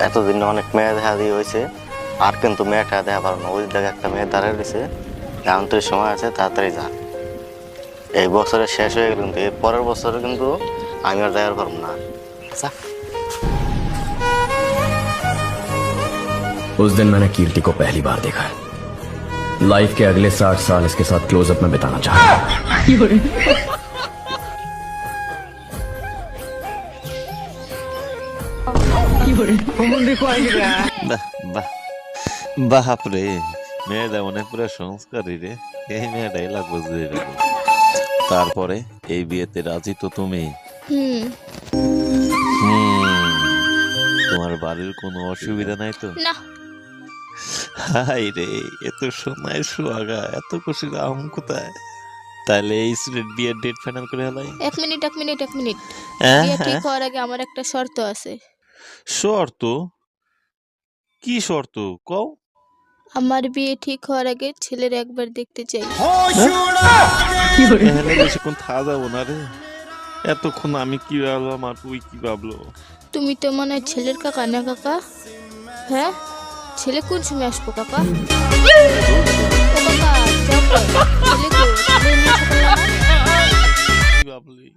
এতদিন অনেক মেয়ে দেখা দিয়ে হয়েছে, আর কিন্তু মেয়েটা দেখা পারো না। ওই দেখে একটা মেয়ে দাঁড়িয়ে দিছে, এখন তো সময় আছে, তাড়াতাড়ি যা। এই বছরে শেষ হয়ে গেল, কিন্তু এর পরের বছরে কিন্তু আমি আর যাওয়ার পারবো না। আচ্ছা, उस दिन मैंने कीर्ति को पहली बार देखा है। लाइफ के अगले 60 साल इसके साथ क्लोजअप में बिताना चाहता हूं। বাহ বাহ বাপরে, মেয়েটা মনে পুরো সংস্কারী রে। এই মেয়েটাই লাগবে বুঝতে পারবো। তারপরে এই বিয়েতে রাজি তো তুমি? হুম। হুম, তোমার বাড়ির কোনো অসুবিধা নাই তো? না। হাই রে, এত সময় সুয়াগা, এত খুশির আম কোথায়? তাহলে এই স্টুডেন্ট বিয়ের ডেট ফাইনাল করে হলাই। এক মিনিট হ্যাঁ বিয়ে ঠিক হ্যাঁ, হওয়ার আগে আমার একটা শর্ত আছে। শর্ত? কি শর্ত কও? আমার বিয়ে ঠিক হওয়ার আগে ছেলের একবার দেখতে চাই। তাহলে বেশিক্ষণ থাকা যাবো না রে। এতক্ষণ আমি কি ভাবলাম আর তুই কি ভাবলো? তুমি তো মনে হয় ছেলের কাকা না কাকা? হ্যাঁ, ছেলে কোন সময় আসবো কাকা? ও কাকা, যাও কই? ছেলে কই? ছেলে নিয়ে সকালে আমার কি ভাবলি?